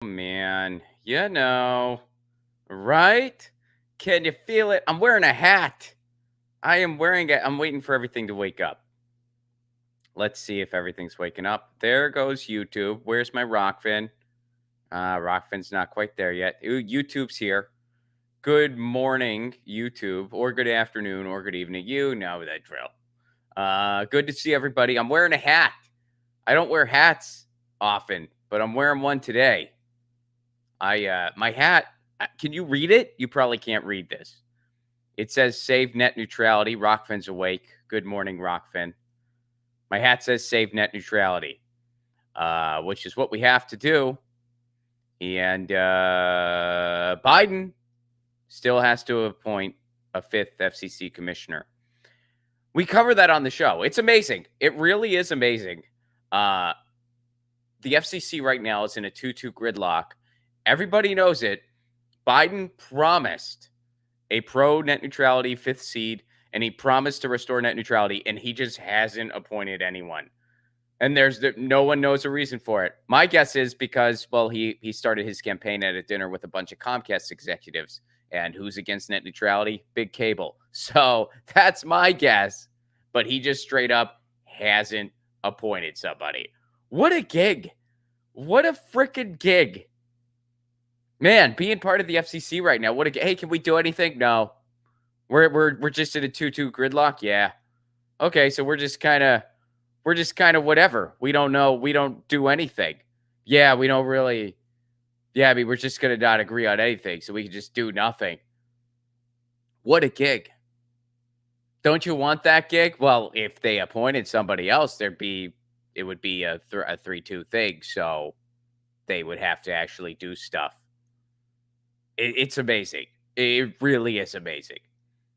Man, right? Can you feel it? I'm wearing a hat. I am wearing it. I'm waiting for everything to wake up. Let's see if everything's waking up. There goes YouTube. Where's my Rockfin? Rockfin's not quite there yet. Ooh, YouTube's here. Good morning, YouTube, or good afternoon, or good evening. You know that drill. Good to see everybody. I'm wearing a hat. I don't wear hats often, but I'm wearing one today. My hat, can you read it? You probably can't read this. It says save net neutrality. Rockfin's awake. Good morning, Rockfin. My hat says save net neutrality, which is what we have to do. And Biden still has to appoint a fifth FCC commissioner. We cover that on the show. It's amazing. It really is amazing. The FCC right now is in a 2-2 gridlock. Everybody knows it. Biden promised a pro net neutrality fifth seed, and he promised to restore net neutrality, and he just hasn't appointed anyone. And no one knows a reason for it. My guess is because, well, he started his campaign at a dinner with a bunch of Comcast executives, and who's against net neutrality? Big Cable. So that's my guess. But he just straight up hasn't appointed somebody. What a gig! What a freaking gig! Man, being part of the FCC right now. Hey, can we do anything? No. We're just in a 2-2 gridlock. Yeah. Okay, so we're just kind of whatever. We don't know. We don't do anything. Yeah, we don't really. Yeah, I mean, we're just gonna not agree on anything, so we can just do nothing. What a gig! Don't you want that gig? Well, if they appointed somebody else, it would be a 3-2 thing. So they would have to actually do stuff. It's amazing. It really is amazing.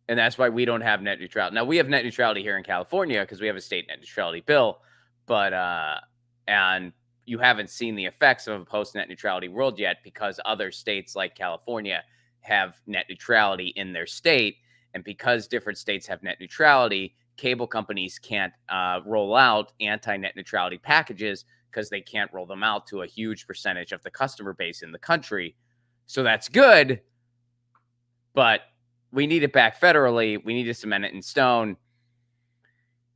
And that's why we don't have net neutrality. Now, we have net neutrality here in California because we have a state net neutrality bill, but and you haven't seen the effects of a post net neutrality world yet because other states like California have net neutrality in their state, and because different states have net neutrality, cable companies can't roll out anti net neutrality packages because they can't roll them out to a huge percentage of the customer base in the country. So that's good, but we need it back federally. We need to cement it in stone.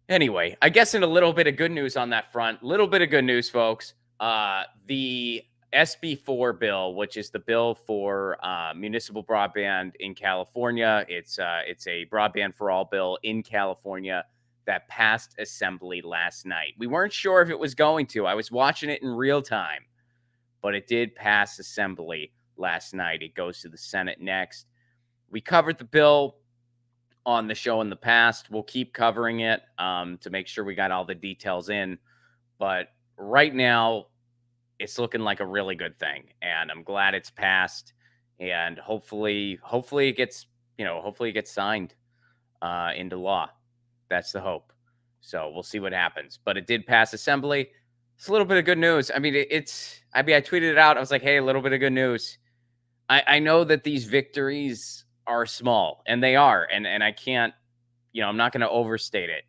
Anyway, I guess in a little bit of good news on that front, little bit of good news, folks. The SB4 bill, which is the bill for municipal broadband in California, it's a broadband for all bill in California that passed assembly last night. We weren't sure if it was going to. I was watching it in real time, but it did pass assembly last night. It goes to the Senate next. We covered the bill on the show in the past. We'll keep covering it to make sure we got all the details in. But right now, it's looking like a really good thing, and I'm glad it's passed. And hopefully it gets signed into law. That's the hope. So we'll see what happens. But it did pass assembly. It's a little bit of good news. I mean, I tweeted it out. I was like, hey, a little bit of good news. I know that these victories are small, and they are, and I can't, I'm not going to overstate it.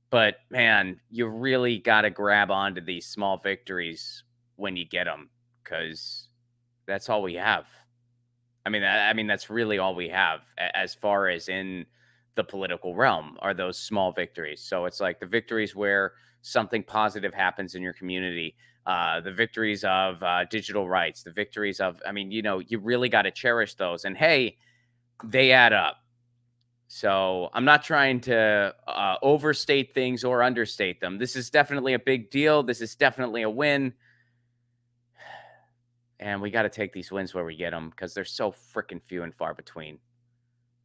But man, you really got to grab onto these small victories when you get them, because that's all we have. I mean, that's really all we have as far as in the political realm are those small victories. So it's like the victories where something positive happens in your community, the victories of digital rights, the victories of, you really got to cherish those. And hey, they add up. So I'm not trying to overstate things or understate them. This is definitely a big deal. This is definitely a win. And we got to take these wins where we get them because they're so freaking few and far between.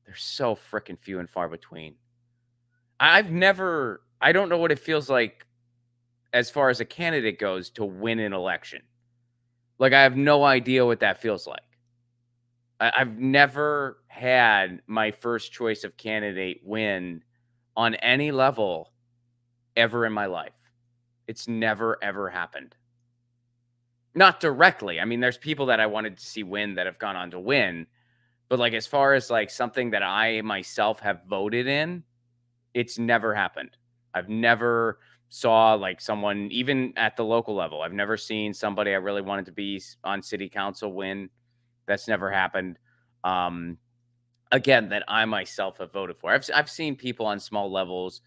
They're so freaking few and far between. I don't know what it feels like as far as a candidate goes to win an election. Like, I have no idea what that feels like. I've never had my first choice of candidate win on any level ever in my life. It's never, ever happened. Not directly. I mean, there's people that I wanted to see win that have gone on to win. But like, as far as like something that I myself have voted in, it's never happened. I've never saw like someone even at the local level. I've never seen somebody I really wanted to be on city council win. That's never happened. Um, again, that I myself have voted for. I've seen people on small levels,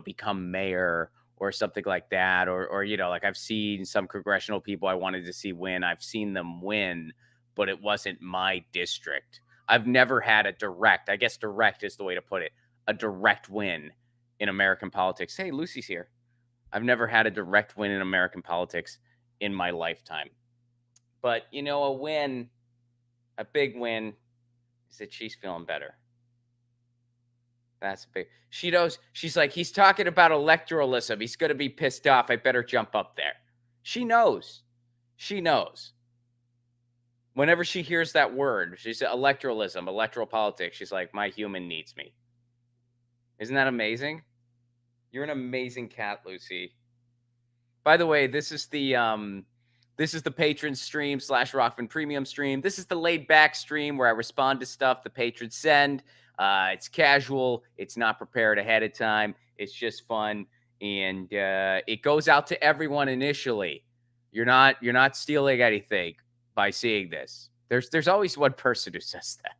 become mayor or something like that, or like I've seen some congressional people I wanted to see win. I've seen them win, but it wasn't my district. I've never had a direct. I guess direct is the way to put it. A direct win in American politics. Hey, Lucy's here. I've never had a direct win in American politics in my lifetime. But a win, a big win, is that she's feeling better. That's big. She knows. She's like, he's talking about electoralism. He's going to be pissed off. I better jump up there. She knows. She knows. Whenever she hears that word, she said electoralism, electoral politics. She's like, my human needs me. Isn't that amazing? You're an amazing cat, Lucy. By the way, this is the patron stream / Rockfin Premium stream. This is the laid back stream where I respond to stuff the patrons send. It's casual. It's not prepared ahead of time. It's just fun, and it goes out to everyone initially. You're not stealing anything by seeing this. There's always one person who says that.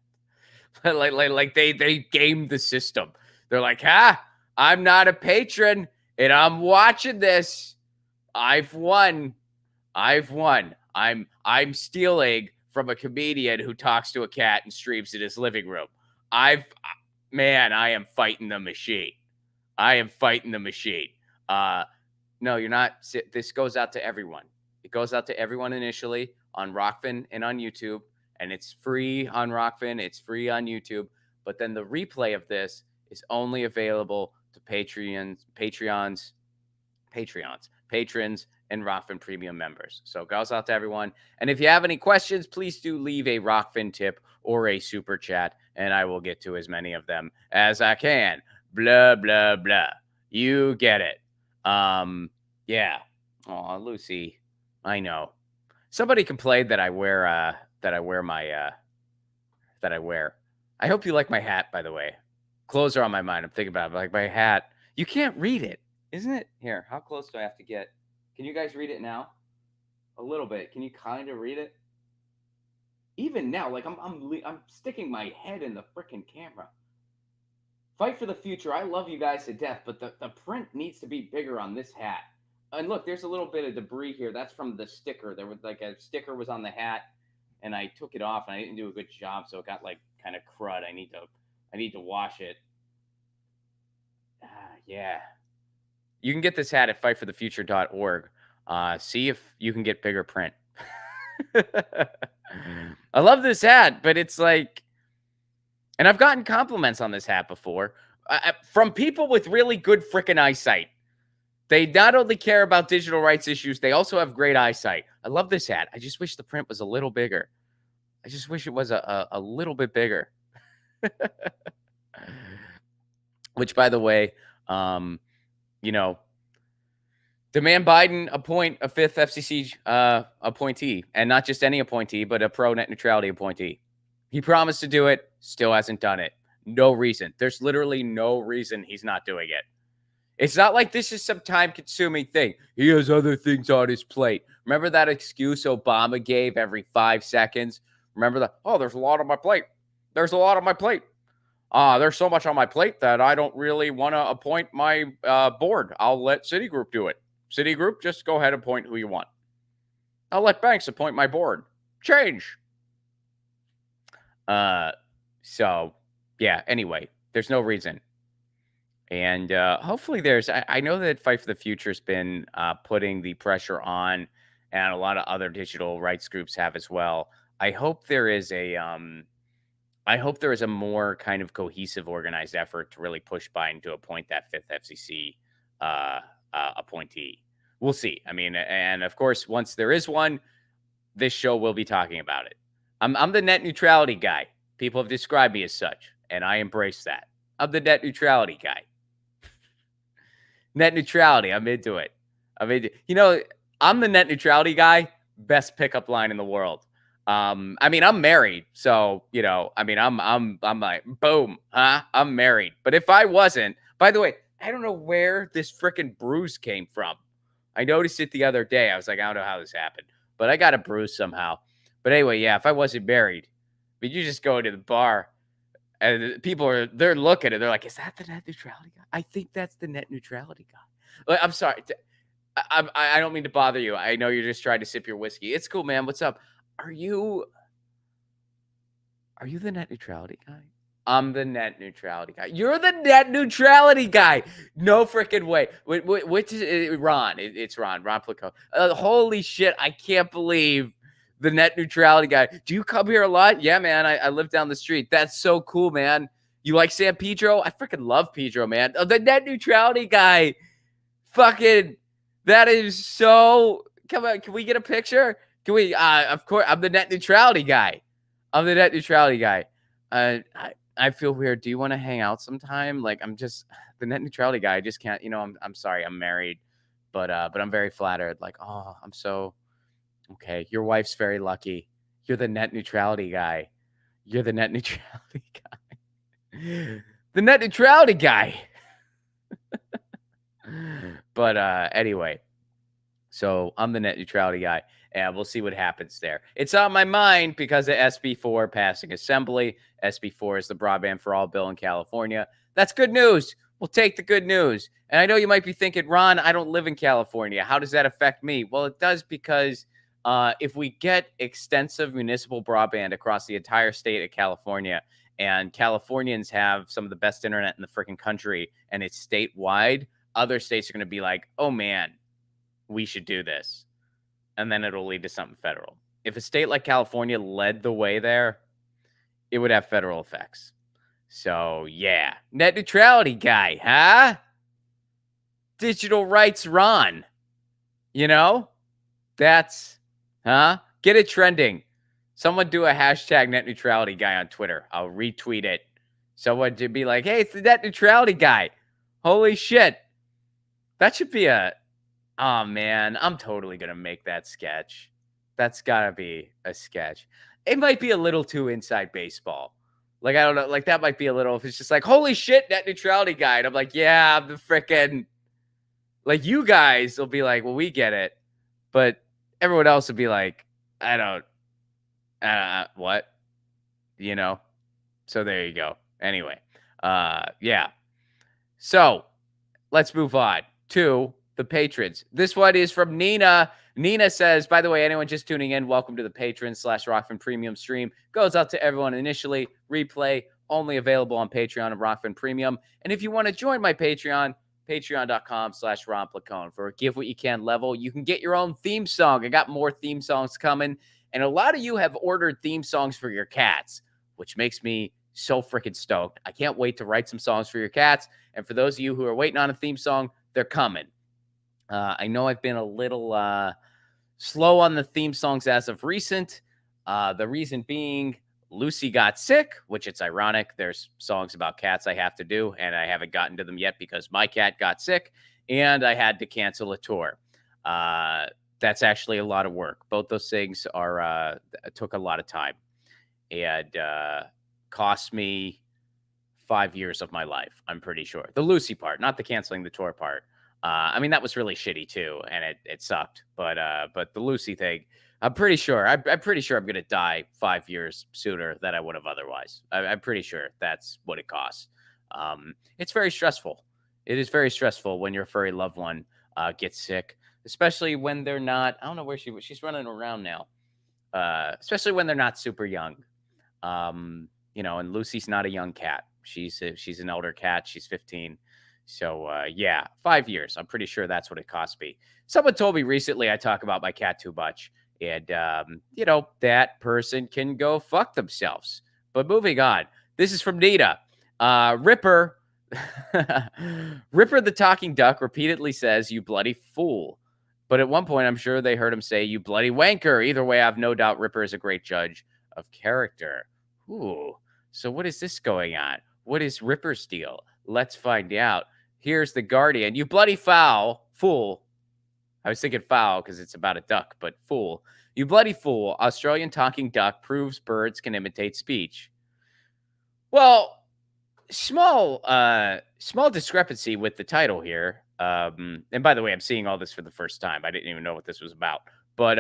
like they game the system. They're like, I'm not a patron, and I'm watching this. I've won. I'm stealing from a comedian who talks to a cat and streams in his living room. I am fighting the machine. No, you're not. This goes out to everyone. It goes out to everyone initially on Rockfin and on YouTube, and it's free on Rockfin. It's free on YouTube. But then the replay of this is only available to patrons, and Rockfin Premium members. So it goes out to everyone. And if you have any questions, please do leave a Rockfin tip or a super chat, and I will get to as many of them as I can. Blah, blah, blah. You get it. Yeah. Oh, Lucy. I know. Somebody complained that I wear I hope you like my hat, by the way. Clothes are on my mind. I'm thinking about it. Like my hat. You can't read it, isn't it? Here, how close do I have to get? Can you guys read it now? A little bit. Can you kind of read it? Even now, like I'm sticking my head in the freaking camera. Fight for the future. I love you guys to death, but the print needs to be bigger on this hat. And look, there's a little bit of debris here. That's from the sticker. There was like a sticker was on the hat, and I took it off, and I didn't do a good job, so it got like kind of crud. I need to wash it. Yeah. You can get this hat at fightforthefuture.org. See if you can get bigger print. I love this hat, but it's like, and I've gotten compliments on this hat before from people with really good freaking eyesight. They not only care about digital rights issues, they also have great eyesight. I love this hat. I just wish the print was a little bigger. I just wish it was a little bit bigger. Which, by the way, demand Biden appoint a fifth FCC appointee, and not just any appointee, but a pro net neutrality appointee. He promised to do it, still hasn't done it. No reason. There's literally no reason he's not doing it. It's not like this is some time-consuming thing. He has other things on his plate. Remember that excuse Obama gave every 5 seconds? Remember that? Oh, there's a lot on my plate. There's a lot on my plate. There's so much on my plate that I don't really want to appoint my board. I'll let Citigroup do it. Citigroup, just go ahead and appoint who you want. I'll let banks appoint my board. Change. So, yeah, anyway, there's no reason. And hopefully I know that Fight for the Future has been putting the pressure on, and a lot of other digital rights groups have as well. I hope there is a more kind of cohesive, organized effort to really push Biden to appoint that fifth FCC appointee. We'll see. I mean, and of course, once there is one, this show will be talking about it. I'm the net neutrality guy. People have described me as such, and I embrace that. I'm the net neutrality guy. Net neutrality. I'm into it. I'm the net neutrality guy. Best pickup line in the world. I'm married, so I'm like, boom, huh? I'm married. But if I wasn't, by the way, I don't know where this freaking bruise came from. I noticed it the other day. I was like, I don't know how this happened, but I got a bruise somehow. But anyway, yeah, if I wasn't married, but you just go to the bar and they're looking and they're like, is that the net neutrality guy? I think that's the net neutrality guy. Like, I'm sorry. I don't mean to bother you. I know you're just trying to sip your whiskey. It's cool, man. What's up? Are you the net neutrality guy? I'm the net neutrality guy. You're the net neutrality guy. No freaking way. Which is Ron? It's Ron. Ron Placo. Holy shit! I can't believe the net neutrality guy. Do you come here a lot? Yeah, man. I live down the street. That's so cool, man. You like San Pedro? I freaking love Pedro, man. Oh, the net neutrality guy. Fucking. That is so. Come on. Can we get a picture? Can we? Of course. I'm the net neutrality guy. I'm the net neutrality guy. I feel weird. Do you want to hang out sometime? Like, I'm just the net neutrality guy. I just can't, I'm sorry, I'm married, but I'm very flattered. Like, oh, I'm so okay. Your wife's very lucky. You're the net neutrality guy. You're the net neutrality guy. The net neutrality guy. But anyway, so I'm the net neutrality guy, and we'll see what happens there. It's on my mind because of SB4 passing assembly. SB4 is the broadband for all bill in California. That's good news. We'll take the good news. And I know you might be thinking, Ron, I don't live in California. How does that affect me? Well, it does because if we get extensive municipal broadband across the entire state of California, and Californians have some of the best internet in the freaking country, and it's statewide, other states are going to be like, oh, man, we should do this. And then it'll lead to something federal. If a state like California led the way there, it would have federal effects. So, yeah. Net neutrality guy, huh? Digital rights Ron. That's, huh? Get it trending. Someone do a hashtag net neutrality guy on Twitter. I'll retweet it. Someone to be like, hey, it's the net neutrality guy. Holy shit. That should be oh, man, I'm totally going to make that sketch. That's got to be a sketch. It might be a little too inside baseball. Like, I don't know. Like, that might be a little, if it's just like, holy shit, net neutrality guy. And I'm like, yeah, I'm the freaking, like, you guys will be like, well, we get it. But everyone else will be like, I don't, what? So there you go. Anyway, yeah. So let's move on to the patrons. This one is from Nina. Nina says, by the way, anyone just tuning in, welcome to the Patreon/Rockfin Premium stream. Goes out to everyone initially. Replay only available on Patreon and Rockfin Premium. And if you want to join my Patreon, patreon.com/Ron Placone. For a give what you can level, you can get your own theme song. I got more theme songs coming. And a lot of you have ordered theme songs for your cats, which makes me so freaking stoked. I can't wait to write some songs for your cats. And for those of you who are waiting on a theme song, they're coming. I know I've been a little slow on the theme songs as of recent. The reason being Lucy got sick, which it's ironic. There's songs about cats I have to do, and I haven't gotten to them yet because my cat got sick, and I had to cancel a tour. That's actually a lot of work. Both those things took a lot of time and cost me 5 years of my life, I'm pretty sure. The Lucy part, not the canceling the tour part. I mean, that was really shitty too, and it sucked. But the Lucy thing, I'm pretty sure. I'm pretty sure I'm gonna die 5 years sooner than I would have otherwise. I'm pretty sure that's what it costs. It's very stressful. It is very stressful when your furry loved one gets sick, especially when they're not. I don't know where she's running around now. Especially when they're not super young. And Lucy's not a young cat. She's an elder cat. She's 15. So, yeah, 5 years. I'm pretty sure that's what it cost me. Someone told me recently I talk about my cat too much. And, that person can go fuck themselves. But moving on. This is from Nita. Ripper. Ripper the talking duck repeatedly says, you bloody fool. But at one point, I'm sure they heard him say, you bloody wanker. Either way, I have no doubt Ripper is a great judge of character. Ooh. So what is this going on? What is Ripper's deal? Let's find out. Here's the Guardian. You bloody fool. I was thinking foul because it's about a duck, but fool. You bloody fool. Australian talking duck proves birds can imitate speech. Well, small discrepancy with the title here. And by the way, I'm seeing all this for the first time. I didn't even know what this was about. But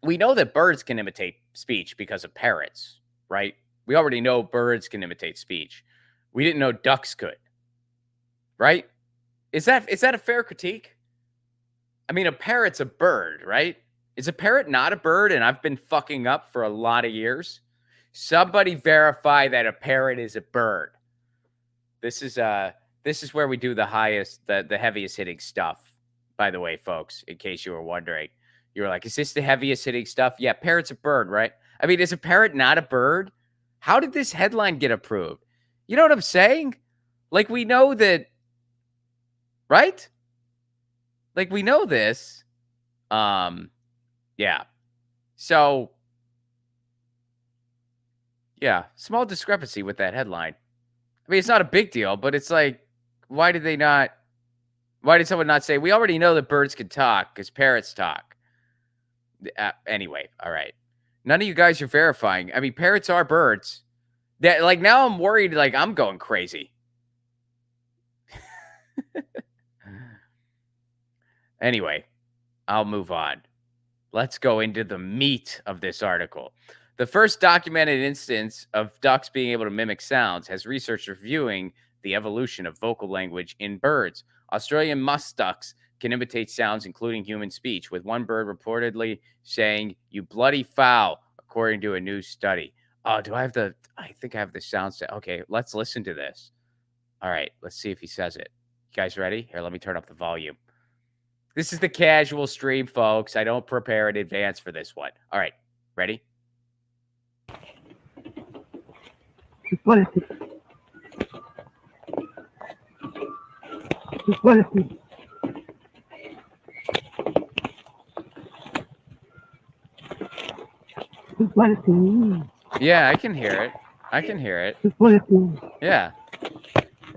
we know that birds can imitate speech because of parrots, right? We already know birds can imitate speech. We didn't know ducks could, right? Is that a fair critique? I mean, a parrot's a bird, right? Is a parrot not a bird? And I've been fucking up for a lot of years. Somebody verify that a parrot is a bird. This is where we do the heaviest hitting stuff. By the way, folks, in case you were wondering, you were like, "Is this the heaviest hitting stuff?" Yeah, parrot's a bird, right? I mean, is a parrot not a bird? How did this headline get approved? You know what I'm saying? Like, we know that, right? Like, we know this. Yeah. So, yeah, small discrepancy with that headline. I mean, it's not a big deal, but it's like, why did someone not say, we already know that birds can talk because parrots talk? Anyway, all right. None of you guys are verifying. I mean, parrots are birds. That, like, now I'm worried, like, I'm going crazy. Anyway, I'll move on. Let's go into the meat of this article. The first documented instance of ducks being able to mimic sounds has research reviewing the evolution of vocal language in birds. Australian musk ducks can imitate sounds, including human speech, with one bird reportedly saying, "You bloody foul," according to a new study. Oh, I think I have the sound set. Okay, let's listen to this. All right, let's see if he says it. You guys ready? Here, let me turn up the volume. This is the casual stream, folks. I don't prepare in advance for this one. All right, ready? Yeah, I can hear it. I can hear it. Yeah.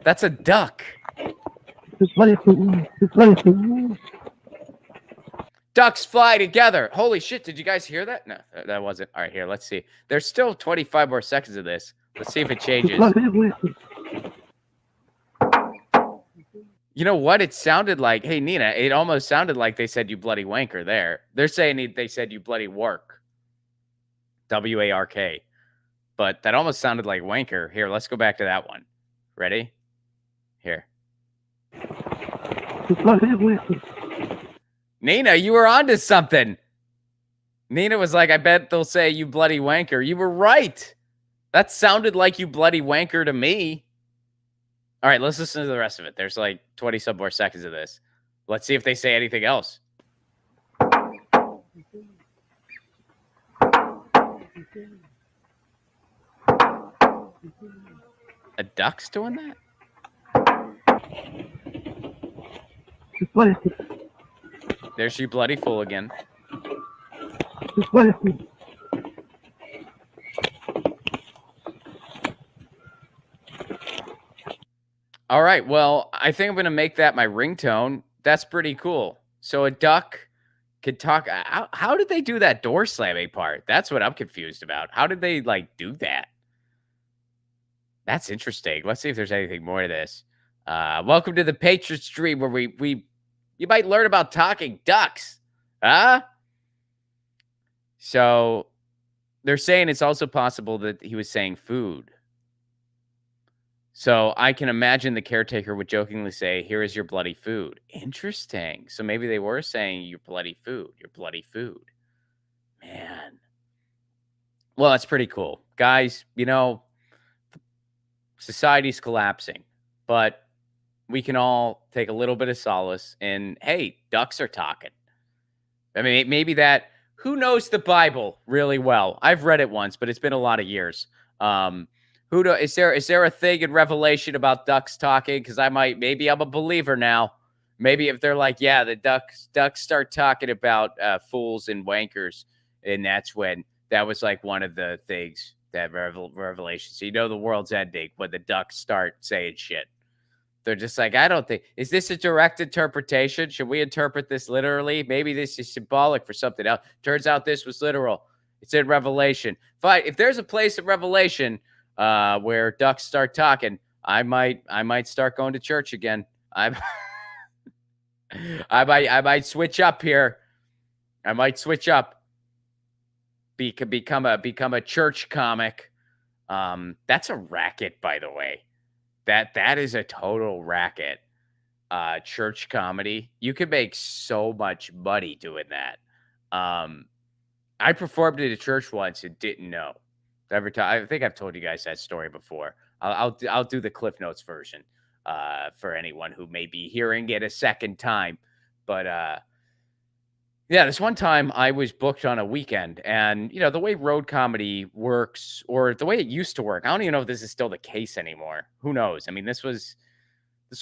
That's a duck. Ducks fly together. Holy shit, did you guys hear that? No, that wasn't. All right, here, let's see. There's still 25 more seconds of this. Let's see if it changes. You know what? It sounded like, hey, Nina, it almost sounded like they said, "You bloody wanker" there. They're saying they said, "You bloody work." W-A-R-K. But that almost sounded like wanker. Here, let's go back to that one. Ready? Here. Nina, you were onto something. Nina was like, I bet they'll say, "You bloody wanker." You were right. That sounded like "you bloody wanker" to me. All right, let's listen to the rest of it. There's like 20 some more seconds of this. Let's see if they say anything else. A duck's doing that? There's "you bloody fool" again. All right. Well, I think I'm going to make that my ringtone. That's pretty cool. So a duck could talk. How did they do that door slamming part? That's what I'm confused about. How did they like do that? That's interesting. Let's see if there's anything more to this. Welcome to the Patreon stream where you might learn about talking ducks. Huh? So they're saying it's also possible that he was saying food. So I can imagine the caretaker would jokingly say, "Here is your bloody food." Interesting. So maybe they were saying, "Your bloody food, your bloody food." Man. Well, that's pretty cool. Guys, you know, society's collapsing, but we can all take a little bit of solace in, hey, ducks are talking. I mean, maybe that, who knows the Bible really well? I've read it once, but it's been a lot of years. Is there a thing in Revelation about ducks talking? Because maybe I'm a believer now. Maybe if they're like, yeah, the ducks start talking about fools and wankers, and that's when that was like one of the things that Revelation. So the world's ending when the ducks start saying shit. They're just like, I don't think, is this a direct interpretation? Should we interpret this literally? Maybe this is symbolic for something else. Turns out this was literal. It's in Revelation. Fine. If there's a place in Revelation where ducks start talking. I might start going to church again. I I might switch up here. I might switch up. Become a church comic. That's a racket, by the way. That is a total racket. Church comedy. You could make so much money doing that. Um, I performed at a church once and didn't know. Every time I think I've told you guys that story before. I'll do the Cliff Notes version for anyone who may be hearing it a second time. But yeah, this one time I was booked on a weekend, and the way road comedy works, or the way it used to work. I don't even know if this is still the case anymore. Who knows? I mean, this would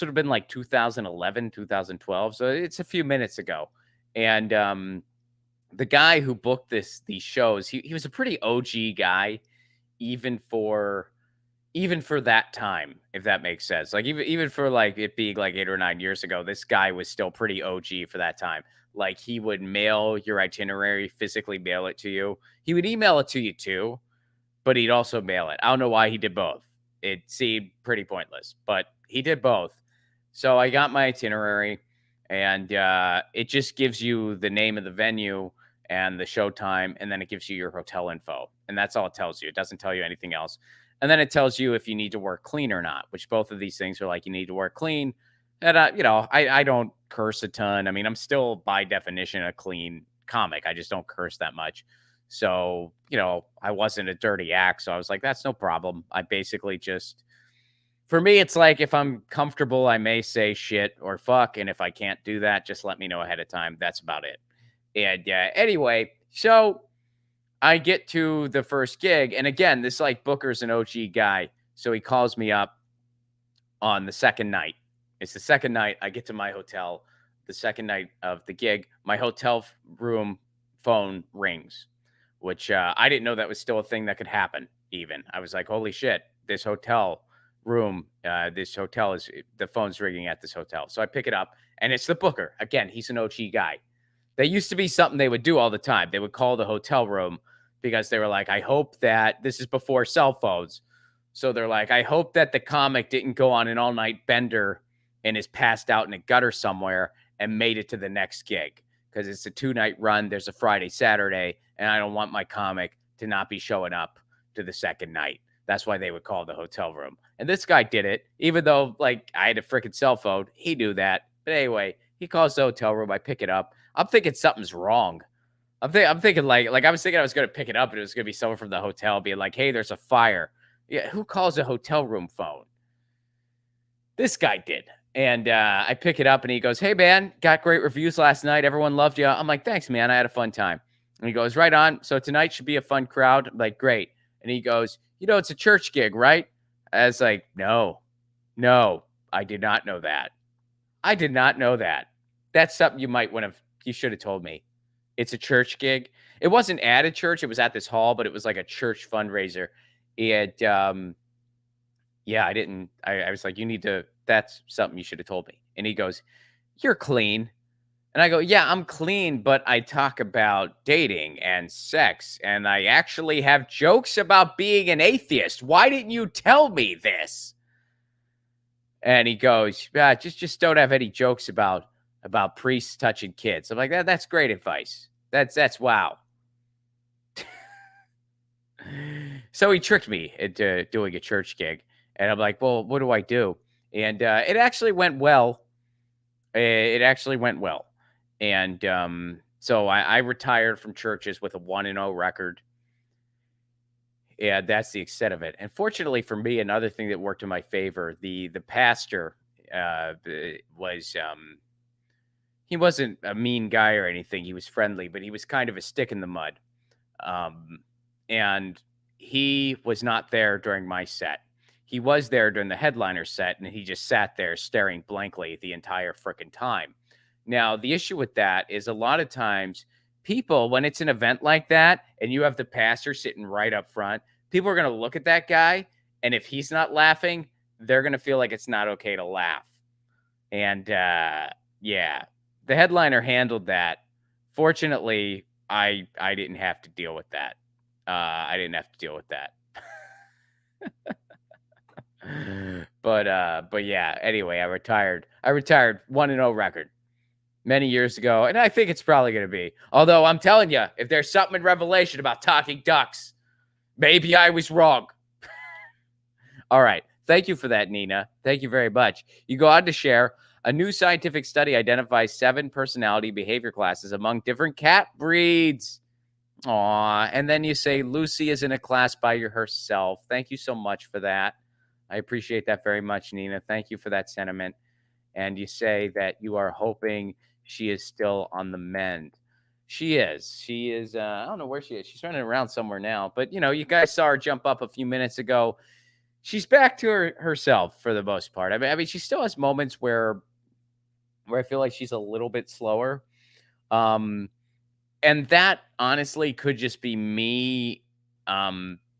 have been like 2011, 2012, so it's a few minutes ago. And the guy who booked these shows, he was a pretty OG guy, even for that time, if that makes sense. Like even for like it being like 8 or 9 years ago, this guy was still pretty OG for that time. Like he would mail your itinerary, physically mail it to you. He would email it to you too, but he'd also mail it. I don't know why he did both. It seemed pretty pointless, but he did both. So I got my itinerary, and it just gives you the name of the venue and the show time, and then it gives you your hotel info, and that's all it tells you. It doesn't tell you anything else. And then it tells you if you need to work clean or not, which both of these things are like you need to work clean. And I don't curse a ton. I mean, I'm still by definition a clean comic. I just don't curse that much. So, I wasn't a dirty act. So I was like, that's no problem. I basically just, for me, it's like if I'm comfortable, I may say shit or fuck. And if I can't do that, just let me know ahead of time. That's about it. And anyway, so I get to the first gig. And again, this like Booker's an OG guy. So he calls me up on the second night. It's the second night. I get to my hotel. The second night of the gig, my hotel room phone rings, which I didn't know that was still a thing that could happen. Even I was like, "Holy shit! This hotel room, this hotel is the phone's ringing at this hotel." So I pick it up, and it's the booker. Again, he's an OG guy. That used to be something they would do all the time. They would call the hotel room because they were like, "I hope that this is before cell phones." So they're like, "I hope that the comic didn't go on an all night bender and is passed out in a gutter somewhere and made it to the next gig because it's a 2 night run. There's a Friday, Saturday, and I don't want my comic to not be showing up to the second night." That's why they would call the hotel room. And this guy did it, even though like I had a freaking cell phone. He knew that. But anyway, he calls the hotel room. I pick it up. I'm thinking something's wrong. I'm thinking like I was thinking I was gonna pick it up and it was gonna be someone from the hotel being like, "Hey, there's a fire." Yeah, who calls a hotel room phone? This guy did. And I pick it up and he goes, "Hey man, got great reviews last night. Everyone loved you." I'm like, "Thanks, man. I had a fun time." And he goes, "Right on. So tonight should be a fun crowd." I'm like, "Great." And he goes, "It's a church gig, right?" I was like, "No, no, I did not know that. I did not know that. That's something you should have told me. It's a church gig." It wasn't at a church. It was at this hall, but it was like a church fundraiser. And yeah, I was like, that's something you should have told me. And he goes, "You're clean." And I go, "Yeah, I'm clean, but I talk about dating and sex. And I actually have jokes about being an atheist. Why didn't you tell me this?" And he goes, "Yeah, just don't have any jokes about priests touching kids." I'm like, that's great advice. That's wow. So he tricked me into doing a church gig. And I'm like, "Well, what do I do?" And it actually went well. It actually went well. And so I retired from churches with a 1-0 record. Yeah, that's the extent of it. And fortunately for me, another thing that worked in my favor, the pastor was he wasn't a mean guy or anything. He was friendly, but he was kind of a stick in the mud. Um, and he was not there during my set. He was there during the headliner set, and he just sat there staring blankly the entire freaking time. Now, the issue with that is a lot of times people, when it's an event like that, and you have the pastor sitting right up front, people are going to look at that guy, and if he's not laughing, they're going to feel like it's not okay to laugh. And yeah, the headliner handled that. Fortunately, I didn't have to deal with that. I didn't have to deal with that. But yeah, anyway, I retired 1-0 record many years ago, and I think it's probably gonna be. Although I'm telling you, if there's something in Revelation about talking ducks, maybe I was wrong. All right. Thank you for that, Nina. Thank you very much. You go on to share a new scientific study identifies 7 personality behavior classes among different cat breeds. Aw, and then you say Lucy is in a class by herself. Thank you so much for that. I appreciate that very much, Nina. Thank you for that sentiment. And you say that you are hoping she is still on the mend. She is. She is. I don't know where she is. She's running around somewhere now. But you guys saw her jump up a few minutes ago. She's back to herself for the most part. I mean, she still has moments where I feel like she's a little bit slower. Um, and that honestly could just be me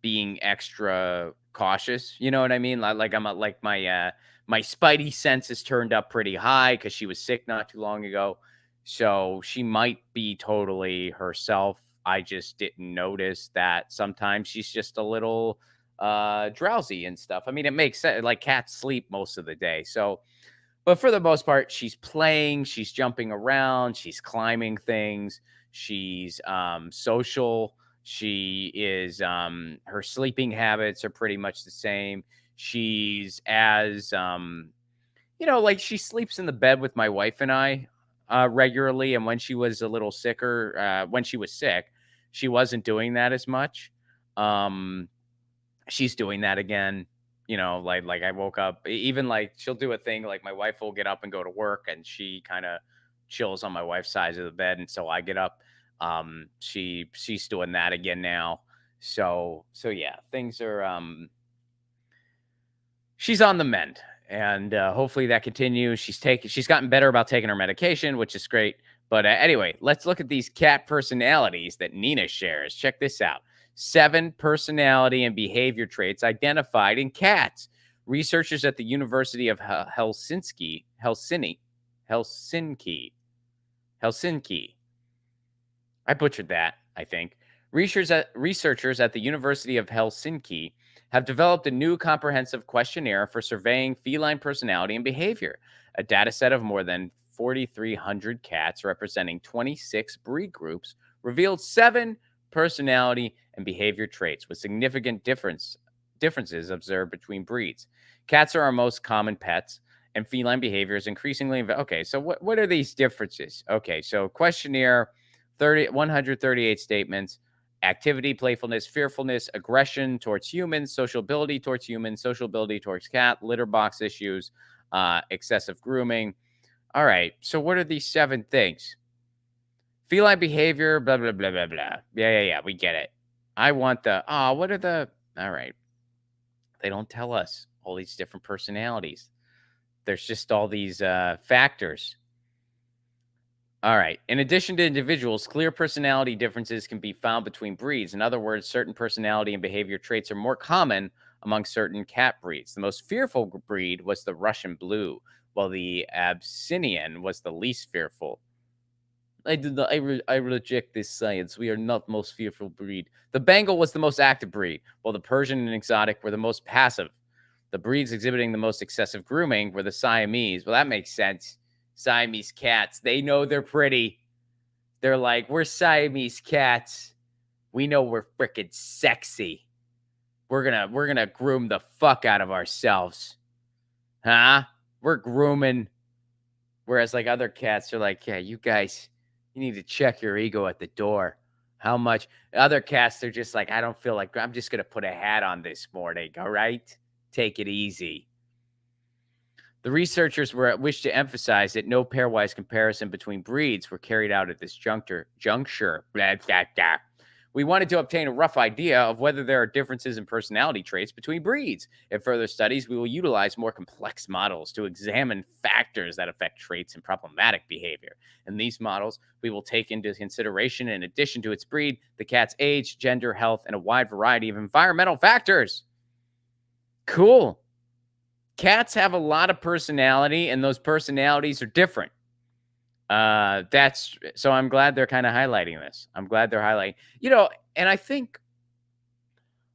being extra cautious. You know what I mean? Like I'm like my spidey sense is turned up pretty high because she was sick not too long ago. So she might be totally herself. I just didn't notice that sometimes she's just a little drowsy and stuff. I mean, it makes sense. Like cats sleep most of the day. So but for the most part, she's playing, she's jumping around, she's climbing things, she's social, she is her sleeping habits are pretty much the same. She's as like she sleeps in the bed with my wife and I regularly. And when she was a little sicker, when she was sick, she wasn't doing that as much. Um, she's doing that again. Like I woke up, even like she'll do a thing like my wife will get up and go to work and she kind of chills on my wife's side of the bed until I get up. She's doing that again now. So yeah, things are she's on the mend and hopefully that continues. She's gotten better about taking her medication, which is great. But anyway, let's look at these cat personalities that Nina shares. Check this out. 7 personality and behavior traits identified in cats. Researchers at the University of Helsinki. I butchered that, I think. Researchers at the University of Helsinki have developed a new comprehensive questionnaire for surveying feline personality and behavior. A data set of more than 4,300 cats representing 26 breed groups revealed 7 personality and behavior traits with significant differences observed between breeds. Cats are our most common pets, and feline behavior is increasingly. Okay, so what are these differences? Okay, so questionnaire 138 statements: activity, playfulness, fearfulness, aggression towards humans, sociability towards humans, sociability towards cat, litter box issues, excessive grooming. All right, so what are these 7 things? Feline behavior, blah, blah, blah, blah, blah. Yeah, we get it. I want what are all right. They don't tell us all these different personalities. There's just all these factors. All right. In addition to individuals, clear personality differences can be found between breeds. In other words, certain personality and behavior traits are more common among certain cat breeds. The most fearful breed was the Russian Blue, while the Abyssinian was the least fearful. I reject this science. We are not most fearful breed. The Bengal was the most active breed, while the Persian and exotic were the most passive. The breeds exhibiting the most excessive grooming were the Siamese. Well, that makes sense. Siamese cats. They know they're pretty. They're like, we're Siamese cats. We know we're freaking sexy. We're gonna groom the fuck out of ourselves. Huh? We're grooming. Whereas like other cats are like, yeah, you guys, you need to check your ego at the door. How much other cats, they're just like, I don't feel like I'm just gonna put a hat on this morning. All right. Take it easy. The researchers wished to emphasize that no pairwise comparison between breeds were carried out at this juncture. Blah, blah, blah. We wanted to obtain a rough idea of whether there are differences in personality traits between breeds. In further studies, we will utilize more complex models to examine factors that affect traits and problematic behavior. In these models, we will take into consideration, in addition to its breed, the cat's age, gender, health, and a wide variety of environmental factors. Cool. Cats have a lot of personality, and those personalities are different. That's so I'm glad they're kind of highlighting this. I'm glad they're highlighting, and I think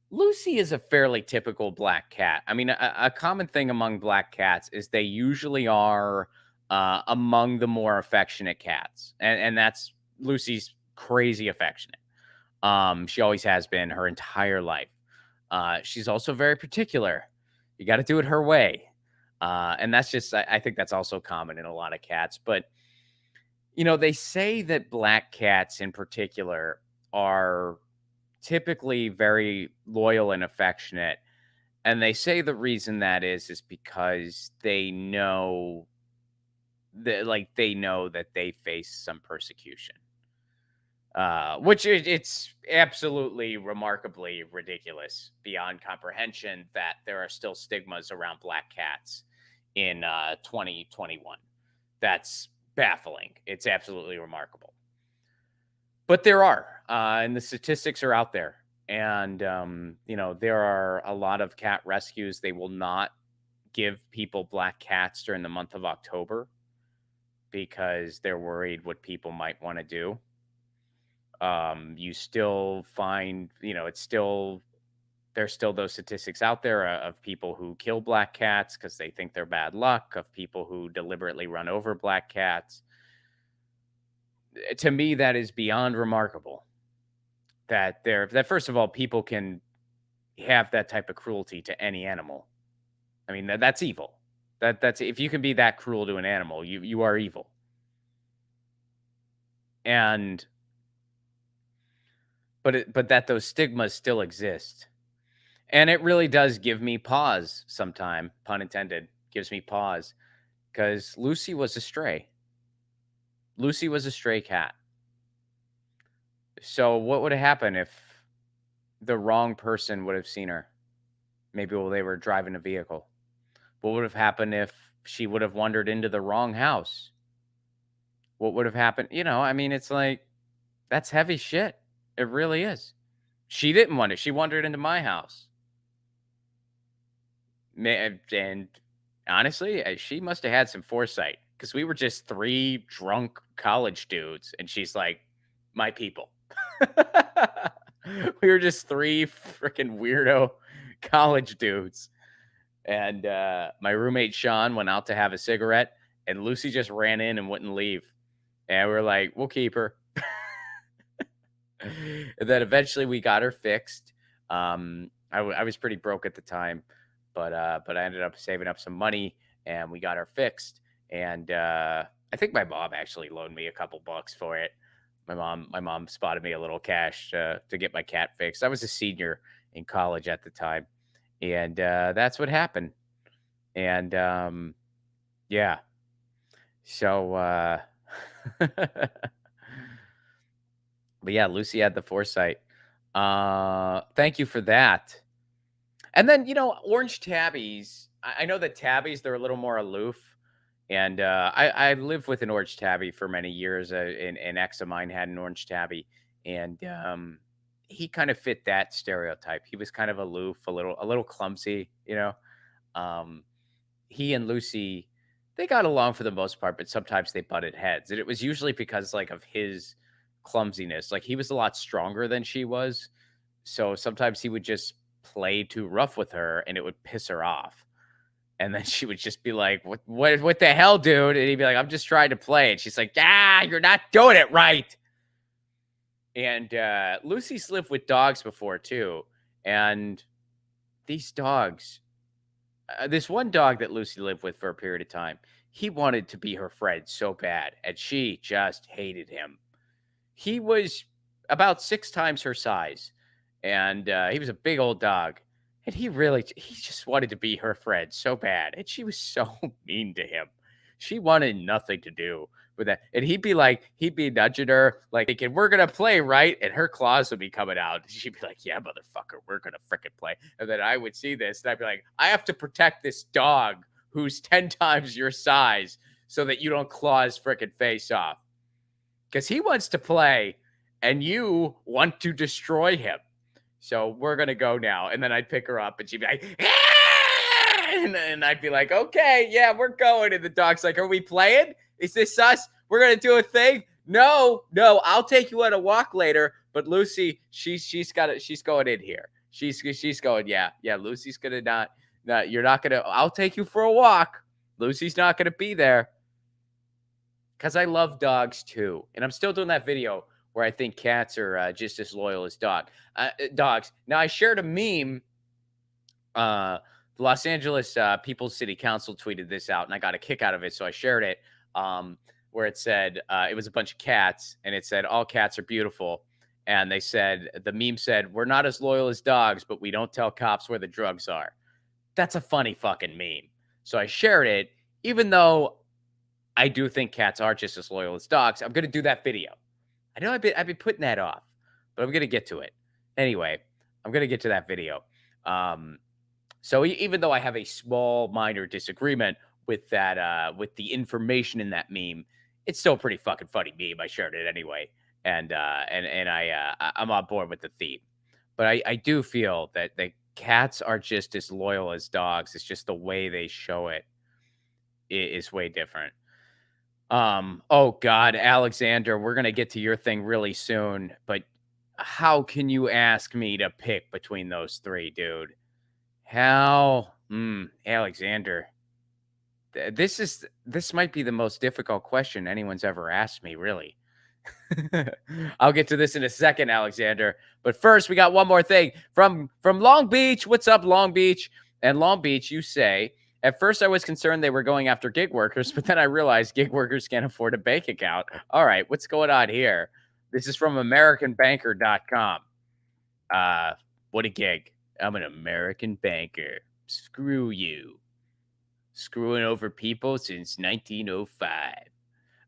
Lucy is a fairly typical black cat. I mean, a common thing among black cats is they usually are among the more affectionate cats, and that's Lucy's crazy affectionate. She always has been her entire life. She's also very particular. You got to do it her way, and that's just I think that's also common in a lot of cats. But they say that black cats in particular are typically very loyal and affectionate. And they say the reason that is because they know that they face some persecution. Which it's absolutely remarkably ridiculous beyond comprehension that there are still stigmas around black cats in 2021. That's baffling. It's absolutely remarkable. But there are, and the statistics are out there. And, there are a lot of cat rescues. They will not give people black cats during the month of October because they're worried what people might want to do. You still find, there's still those statistics out there of people who kill black cats because they think they're bad luck, of people who deliberately run over black cats. To me, that is beyond remarkable. That first of all, people can have that type of cruelty to any animal. I mean, that's evil. That's if you can be that cruel to an animal, you are evil. And but that those stigmas still exist. And it really does give me pause sometime, pun intended, gives me pause because Lucy was a stray. Lucy was a stray cat. So what would have happened if the wrong person would have seen her? Maybe while they were driving a vehicle. What would have happened if she would have wandered into the wrong house? What would have happened? I mean, it's like, that's heavy shit. It really is. She didn't want it. She wandered into my house. And honestly, she must have had some foresight because we were just three drunk college dudes. And she's like, my people. We were just three freaking weirdo college dudes. And my roommate Sean went out to have a cigarette, and Lucy just ran in and wouldn't leave. And we are like, we'll keep her. And then eventually we got her fixed. I was pretty broke at the time, but I ended up saving up some money, and we got her fixed. And I think my mom actually loaned me a couple bucks for it. My mom spotted me a little cash to get my cat fixed. I was a senior in college at the time, and that's what happened. And yeah, so but yeah, Lucy had the foresight. Thank you for that. And then orange tabbies. I know that tabbies, they're a little more aloof. And I lived with an orange tabby for many years. An ex of mine had an orange tabby, and he kind of fit that stereotype. He was kind of aloof, a little clumsy. Um, he and Lucy, they got along for the most part, but sometimes they butted heads, and it was usually because like of his clumsiness. Like he was a lot stronger than she was, so sometimes he would just play too rough with her, and it would piss her off. And then she would just be like, what the hell, dude? And he'd be like, I'm just trying to play. And she's like, you're not doing it right. And Lucy's lived with dogs before too. And these dogs, this one dog that Lucy lived with for a period of time, he wanted to be her friend so bad. And she just hated him. He was about 6 times her size. And he was a big old dog. And he just wanted to be her friend so bad. And she was so mean to him. She wanted nothing to do with that. And he'd be nudging her, like, thinking, we're going to play, right? And her claws would be coming out. And she'd be like, yeah, motherfucker, we're going to fricking play. And then I would see this, and I'd be like, I have to protect this dog who's 10 times your size so that you don't claw his fricking face off. Because he wants to play, and you want to destroy him. So we're going to go now. And then I'd pick her up, and she'd be like, and I'd be like, okay, yeah, we're going. And the dog's like, are we playing? Is this us? We're going to do a thing? No, I'll take you on a walk later. But Lucy, she's going in here. She's going, yeah. Lucy's gonna not. You're not gonna. I'll take you for a walk. Lucy's not gonna be there because I love dogs too, and I'm still doing that video where I think cats are just as loyal as dogs. Now I shared a meme. The Los Angeles People's City Council tweeted this out, and I got a kick out of it, so I shared it. Where it said it was a bunch of cats, and it said all cats are beautiful. And they said the meme said we're not as loyal as dogs, but we don't tell cops where the drugs are. That's a funny fucking meme. So I shared it, even though I do think cats are just as loyal as dogs. I'm gonna do that video. I know I've been putting that off, but I'm gonna get to it anyway. I'm gonna get to that video. Um, so even though I have a small minor disagreement with that, with the information in that meme, it's still a pretty fucking funny meme. I shared it anyway, and I'm on board with the theme. But I do feel that the cats are just as loyal as dogs. It's just the way they show it is way different. Oh God, Alexander, we're gonna get to your thing really soon, but how can you ask me to pick between those three, dude? How? Alexander. This might be the most difficult question anyone's ever asked me, really. I'll get to this in a second, Alexander. But first, we got one more thing from Long Beach. What's up, Long Beach? And Long Beach, you say, at first I was concerned they were going after gig workers, but then I realized gig workers can't afford a bank account. All right, what's going on here? This is from AmericanBanker.com. What a gig. I'm an American banker. Screw you. Screwing over people since 1905.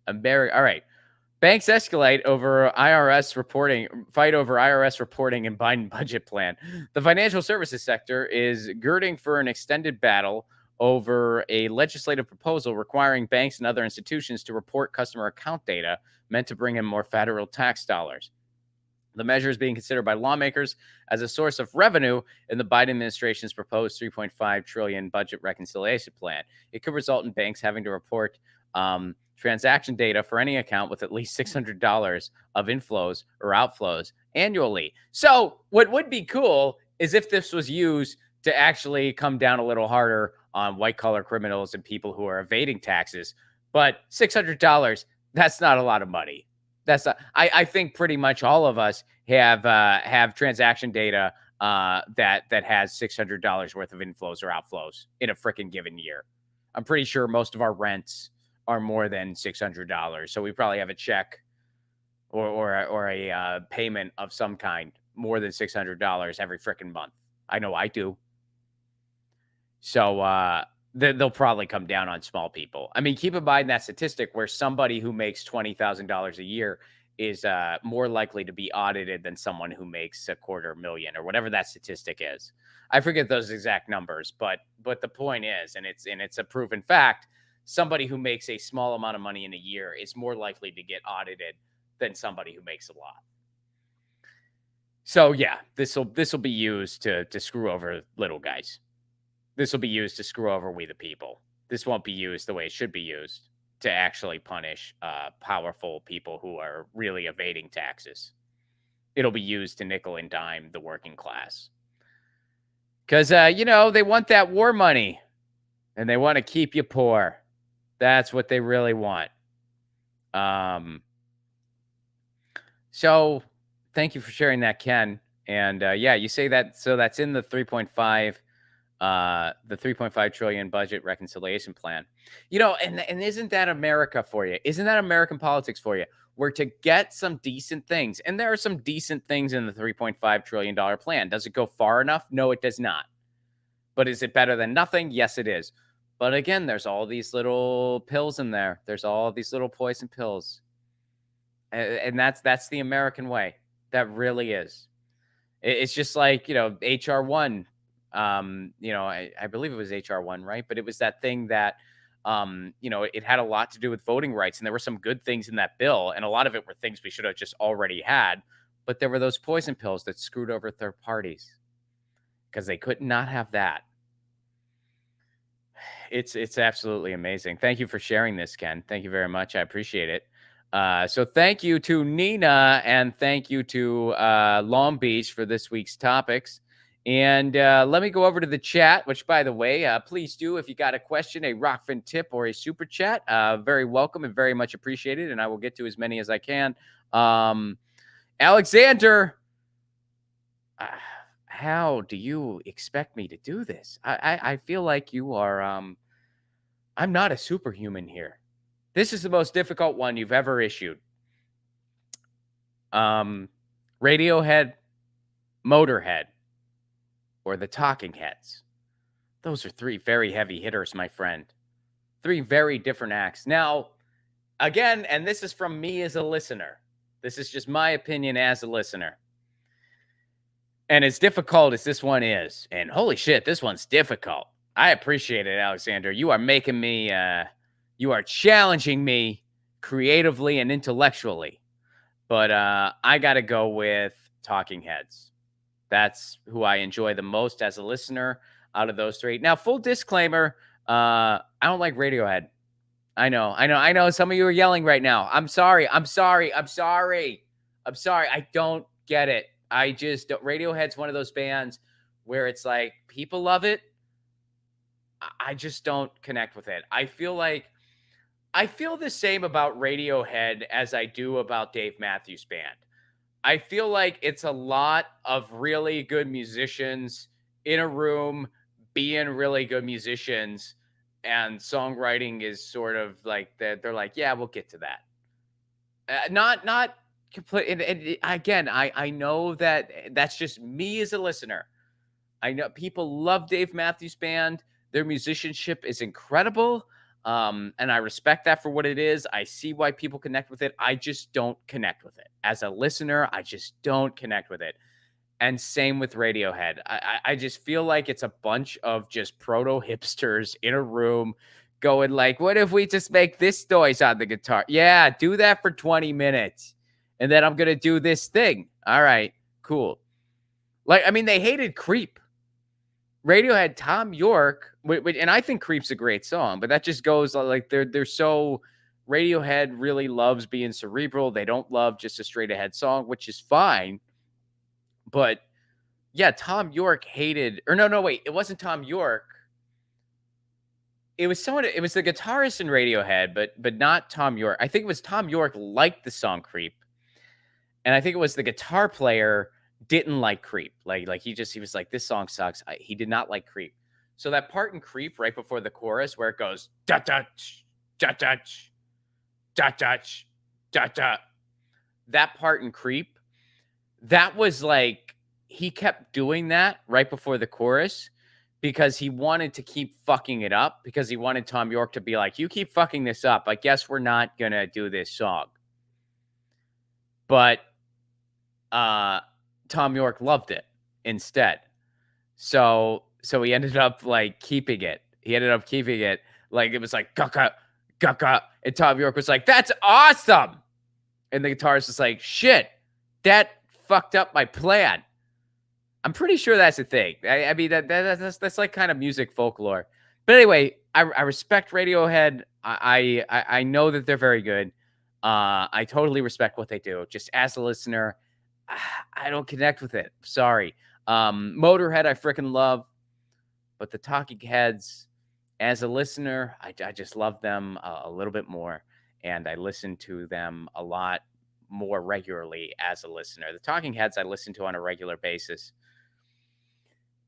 All right. Banks escalate over IRS reporting, fight over IRS reporting and Biden budget plan. The financial services sector is girding for an extended battle over a legislative proposal requiring banks and other institutions to report customer account data meant to bring in more federal tax dollars. The measure is being considered by lawmakers as a source of revenue in the Biden administration's proposed $3.5 trillion budget reconciliation plan. It could result in banks having to report transaction data for any account with at least $600 of inflows or outflows annually. So what would be cool is if this was used to actually come down a little harder on white collar criminals and people who are evading taxes. But $600, that's not a lot of money. That's not, I think pretty much all of us have transaction data that has $600 worth of inflows or outflows in a freaking given year. I'm pretty sure most of our rents are more than $600, so we probably have a check or a payment of some kind more than $600 every freaking month. I know I do. So they'll probably come down on small people. I mean, keep in mind that statistic where somebody who makes $20,000 a year is more likely to be audited than someone who makes $250,000 or whatever that statistic is. I forget those exact numbers, but the point is, and it's a proven fact, somebody who makes a small amount of money in a year is more likely to get audited than somebody who makes a lot. So yeah, this will be used to screw over little guys. This will be used to screw over we the people. This won't be used the way it should be used to actually punish powerful people who are really evading taxes. It'll be used to nickel and dime the working class. Because, they want that war money and they want to keep you poor. That's what they really want. So thank you for sharing that, Ken. And yeah, you say that. So that's in the 3.5 trillion budget reconciliation plan. And isn't that America for you? Isn't that American politics for you? We're to get some decent things. And there are some decent things in the $3.5 trillion plan. Does it go far enough? No, it does not. But is it better than nothing? Yes, it is. But again, there's all these little pills in there. There's all these little poison pills. And that's the American way. That really is. It's just like, HR1. I believe it was HR1, right? But it was that thing that, it had a lot to do with voting rights. And there were some good things in that bill. And a lot of it were things we should have just already had. But there were those poison pills that screwed over third parties because they could not have that. It's absolutely amazing. Thank you for sharing this, Ken. Thank you very much. I appreciate it. So thank you to Nina and thank you to Long Beach for this week's topics. And let me go over to the chat, which, by the way, please do, if you got a question, a Rockfin tip, or a super chat, very welcome and very much appreciated. And I will get to as many as I can. Alexander, how do you expect me to do this? I feel like you are, I'm not a superhuman here. This is the most difficult one you've ever issued. Radiohead, Motorhead, or the Talking Heads. Those are three very heavy hitters, my friend. Three very different acts. Now, again, and this is from me as a listener. This is just my opinion as a listener. And as difficult as this one is, and holy shit, this one's difficult. I appreciate it, Alexander. You are making me, you are challenging me creatively and intellectually. But I got to go with Talking Heads. That's who I enjoy the most as a listener out of those three. Now, full disclaimer, I don't like Radiohead. I know. Some of you are yelling right now. I'm sorry. I don't get it. I just don't. Radiohead's one of those bands where it's like people love it. I just don't connect with it. I feel the same about Radiohead as I do about Dave Matthews Band. I feel like it's a lot of really good musicians in a room being really good musicians, and songwriting is sort of like that. They're like, yeah, we'll get to that. Not complete. And again, I know that that's just me as a listener. I know people love Dave Matthews Band. Their musicianship is incredible. And I respect that for what it is. I see why people connect with it. I just don't connect with it. As a listener, I just don't connect with it. And same with Radiohead. I just feel like it's a bunch of just proto hipsters in a room going like, what if we just make this noise on the guitar? Yeah, do that for 20 minutes. And then I'm going to do this thing. All right, cool. Like, I mean, they hated Creep. Radiohead, Tom York, and I think Creep's a great song, but that just goes like they're so Radiohead really loves being cerebral. They don't love just a straight ahead song, which is fine. But yeah, Tom York hated, or no, wait, it wasn't Tom York. It was someone, it was the guitarist in Radiohead, but not Tom York. I think it was Tom York liked the song Creep. And I think it was the guitar player didn't like Creep. Like he was like, this song sucks. He did not like Creep. So that part in Creep right before the chorus where it goes da da da da da da da da, that part in Creep, that was like he kept doing that right before the chorus because he wanted to keep fucking it up, because he wanted Tom York to be like, you keep fucking this up, I guess we're not gonna do this song. But Tom York loved it instead. So he ended up like keeping it. He ended up keeping it. Like it was like gaka, gaka. And Tom York was like, that's awesome. And the guitarist was like, shit, that fucked up my plan. I'm pretty sure that's a thing. I mean, that's like kind of music folklore. But anyway, I respect Radiohead. I know that they're very good. I totally respect what they do. Just as a listener, I don't connect with it. Sorry. Motorhead, I freaking love. But the Talking Heads, as a listener, I just love them a little bit more. And I listen to them a lot more regularly as a listener. The Talking Heads I listen to on a regular basis.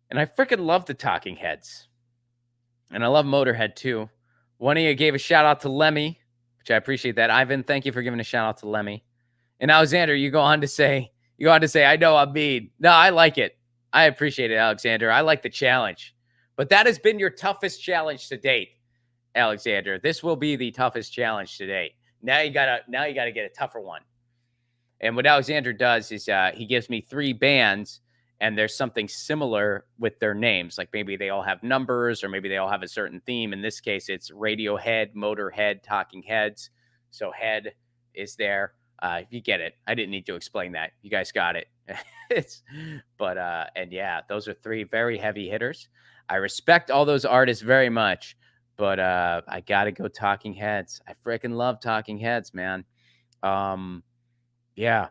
And I freaking love the Talking Heads. And I love Motorhead too. One of you gave a shout out to Lemmy, which I appreciate that. Ivan, thank you for giving a shout out to Lemmy. And Alexander, you go on to say, I know I'm mean. No, I like it. I appreciate it, Alexander. I like the challenge. But that has been your toughest challenge to date, Alexander. This will be the toughest challenge to date. Now you gotta get a tougher one. And what Alexander does is he gives me 3 bands, and there's something similar with their names. Like maybe they all have numbers, or maybe they all have a certain theme. In this case, it's Radiohead, Motorhead, Talking Heads. So head is there. You get it. I didn't need to explain that. You guys got it. And yeah, those are 3 very heavy hitters. I respect all those artists very much, but I gotta go Talking Heads. I freaking love Talking Heads, man. Yeah,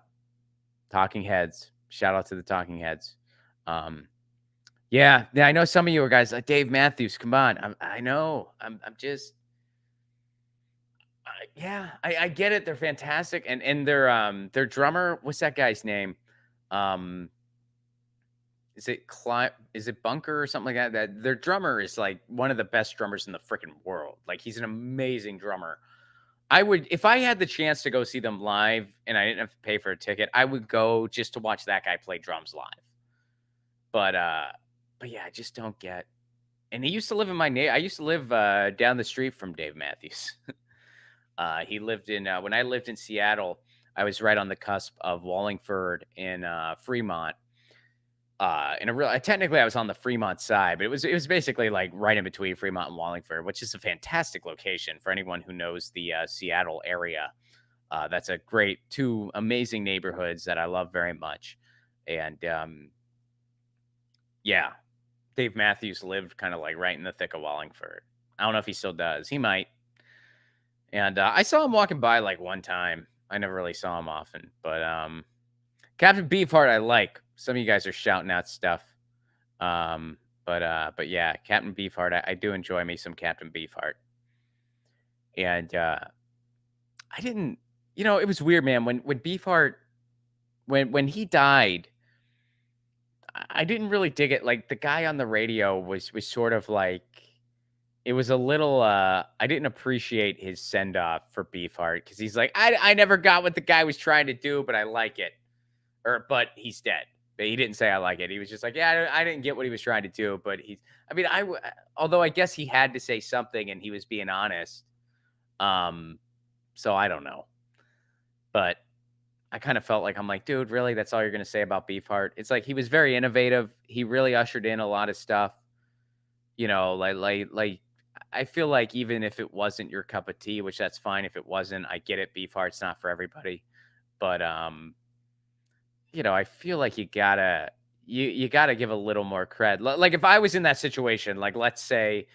Talking Heads. Shout out to the Talking Heads. Yeah, yeah, I know some of you guys like Dave Matthews. Come on, I know. I'm just, yeah, I get it. They're fantastic, and their drummer. What's that guy's name? Um, Is it Bunker or something like that? That their drummer is like one of the best drummers in the freaking world. Like he's an amazing drummer. I would if I had the chance to go see them live and I didn't have to pay for a ticket, I would go just to watch that guy play drums live. But yeah, I just don't get. And he used to live in my I used to live down the street from Dave Matthews. He lived in when I lived in Seattle, I was right on the cusp of Wallingford and Fremont. In a real technically I was on the Fremont side, but it was basically like right in between Fremont and Wallingford, which is a fantastic location for anyone who knows the Seattle area. That's a great two amazing neighborhoods that I love very much. And yeah, Dave Matthews lived kind of like right in the thick of Wallingford. I don't know if he still does. He might. And I saw him walking by like one time. I never really saw him often, but Captain Beefheart, I like. Some of you guys are shouting out stuff. But yeah, Captain Beefheart, I do enjoy me some Captain Beefheart. And I didn't, it was weird, man. When Beefheart, when he died, I didn't really dig it. Like the guy on the radio was sort of like it was a little I didn't appreciate his send off for Beefheart because he's like, I never got what the guy was trying to do, but I like it. But he's dead. But he didn't say I like it. He was just like, yeah, I didn't get what he was trying to do, but he's. I mean, although I guess he had to say something and he was being honest. Um, so I don't know, but I kind of felt like I'm like, dude, really? That's all you're gonna say about Beefheart? It's like he was very innovative. He really ushered in a lot of stuff. Like. I feel like even if it wasn't your cup of tea, which that's fine if it wasn't, I get it. Beefheart's not for everybody, but I feel like you gotta give a little more cred. Like if I was in that situation, like let's say,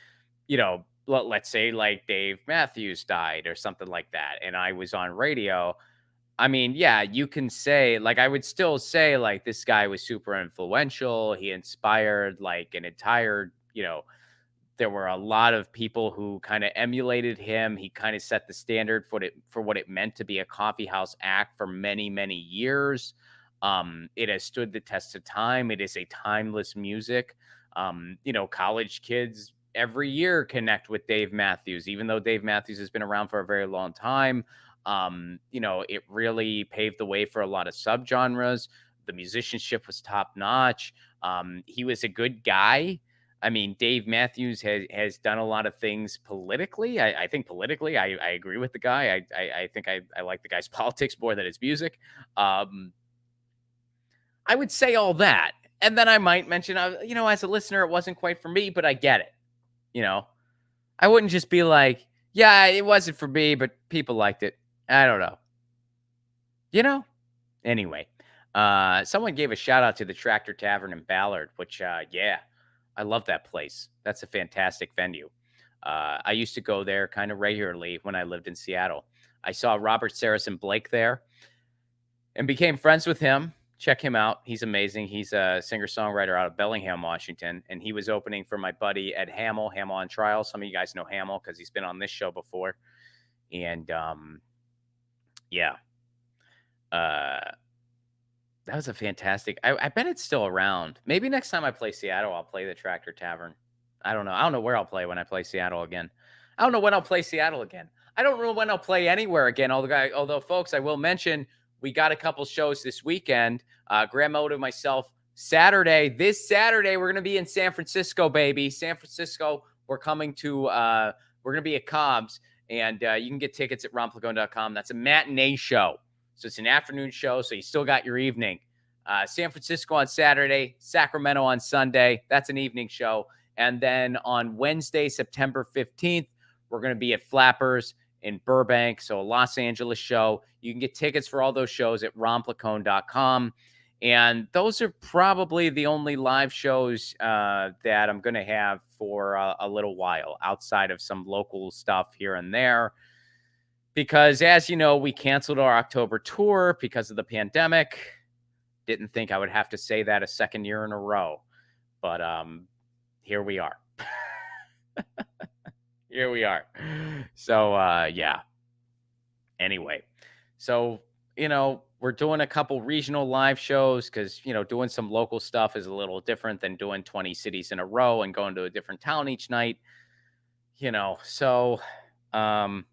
let's say like Dave Matthews died or something like that, and I was on radio. I mean, yeah, you can say like I would still say like this guy was super influential. He inspired like an entire, there were a lot of people who kind of emulated him. He kind of set the standard for what it meant to be a coffee house act for many, many years. It has stood the test of time. It is a timeless music. College kids every year connect with Dave Matthews, even though Dave Matthews has been around for a very long time. It really paved the way for a lot of subgenres. The musicianship was top notch. He was a good guy. I mean, Dave Matthews has done a lot of things politically. I think politically, I agree with the guy. I think I like the guy's politics more than his music. Um, I would say all that, and then I might mention, as a listener, it wasn't quite for me, but I get it. You know, I wouldn't just be like, yeah, it wasn't for me, but people liked it. I don't know. You know. Anyway, someone gave a shout out to the Tractor Tavern in Ballard, which, yeah, I love that place. That's a fantastic venue. I used to go there kind of regularly when I lived in Seattle. I saw Robert Saracen Blake there and became friends with him. Check him out. He's amazing. He's a singer songwriter out of Bellingham, Washington. And he was opening for my buddy Ed Hamill, Hamill on Trial. Some of you guys know Hamill because he's been on this show before. And yeah, uh, that was a fantastic. I bet it's still around. Maybe next time I play Seattle, I'll play the Tractor Tavern. I don't know. I don't know where I'll play when I play Seattle again. I don't know when I'll play Seattle again. I don't know when I'll play anywhere again. Although, folks, I will mention we got a couple shows this weekend. Graham Moto, myself, Saturday. This Saturday, we're going to be in San Francisco, baby. San Francisco. We're coming to. We're going to be at Cobb's, and you can get tickets at romplagone.com. That's a matinee show. So it's an afternoon show, so you still got your evening. San Francisco on Saturday, Sacramento on Sunday. That's an evening show. And then on Wednesday, September 15th, we're going to be at Flappers in Burbank. So a Los Angeles show. You can get tickets for all those shows at romplacone.com. And those are probably the only live shows that I'm going to have for a little while outside of some local stuff here and there. Because as you know, we canceled our October tour because of the pandemic. Didn't think I would have to say that a second year in a row. But here we are. Here we are. So yeah. Anyway, so we're doing a couple regional live shows because doing some local stuff is a little different than doing 20 cities in a row and going to a different town each night. So um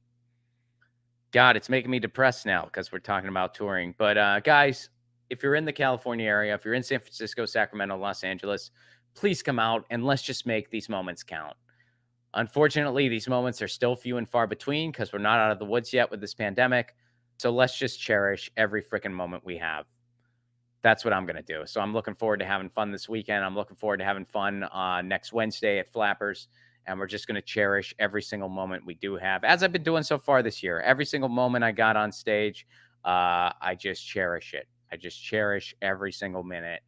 God, it's making me depressed now because we're talking about touring. But guys, if you're in the California area, if you're in San Francisco, Sacramento, Los Angeles, please come out and let's just make these moments count. Unfortunately, these moments are still few and far between because we're not out of the woods yet with this pandemic. So let's just cherish every freaking moment we have. That's what I'm going to do. So I'm looking forward to having fun this weekend. I'm looking forward to having fun next Wednesday at Flappers. And we're just going to cherish every single moment we do have, as I've been doing so far this year. Every single moment I got on stage, I just cherish it. I just cherish every single minute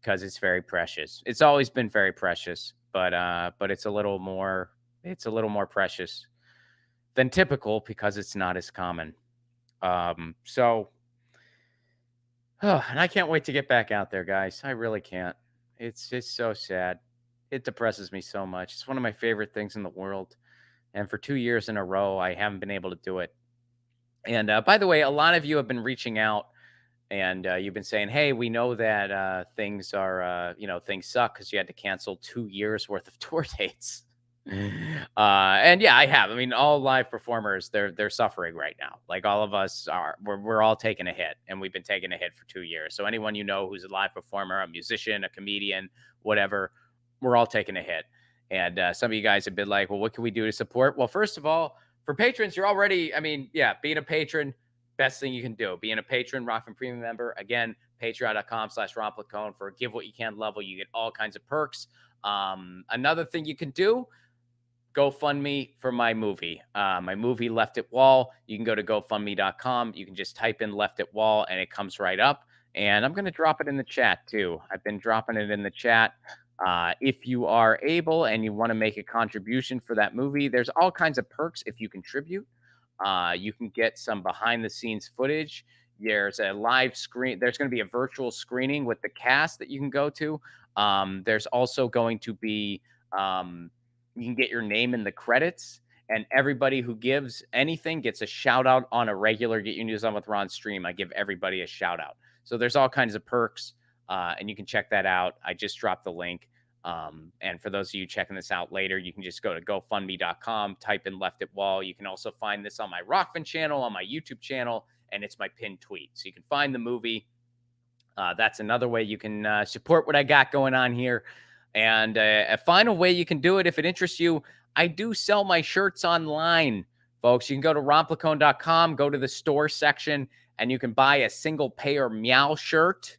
because it's very precious. It's always been very precious, but it's a little more precious than typical because it's not as common. So and I can't wait to get back out there, guys. I really can't. It's just so sad. It depresses me so much. It's one of my favorite things in the world. And for 2 years in a row, I haven't been able to do it. And by the way, a lot of you have been reaching out and you've been saying, "Hey, we know that things are, things suck because you had to cancel 2 years worth of tour dates." And yeah, I have. I mean, all live performers, they're suffering right now. Like all of us are, we're all taking a hit, and we've been taking a hit for 2 years. So anyone who's a live performer, a musician, a comedian, whatever, we're all taking a hit. And some of you guys have been like, "Well, what can we do to support?" Well, first of all, for patrons, you're already. I mean, yeah, being a patron, best thing you can do. Being a patron, Rockfin Premium member, again, patreon.com/Romplicone for a give what you can level. You get all kinds of perks. Another thing you can do, GoFundMe for my movie. My movie Left at Wall. You can go to GoFundMe.com. You can just type in Left at Wall and it comes right up. And I'm going to drop it in the chat too. I've been dropping it in the chat. If you are able and you want to make a contribution for that movie, there's all kinds of perks if you contribute. You can get some behind the scenes footage. There's a live screen. There's going to be a virtual screening with the cast that you can go to. There's also going to be you can get your name in the credits, and everybody who gives anything gets a shout out on a regular Get Your News On with Ron stream. I give everybody a shout out. So there's all kinds of perks, and you can check that out. I just dropped the link. And for those of you checking this out later, you can just go to GoFundMe.com, type in Left at Wall. You can also find this on my Rockfin channel, on my YouTube channel, and it's my pinned tweet. So you can find the movie. That's another way you can support what I got going on here. And a final way you can do it, if it interests you, I do sell my shirts online, folks. You can go to romplicone.com, go to the store section, and you can buy a single payer meow shirt.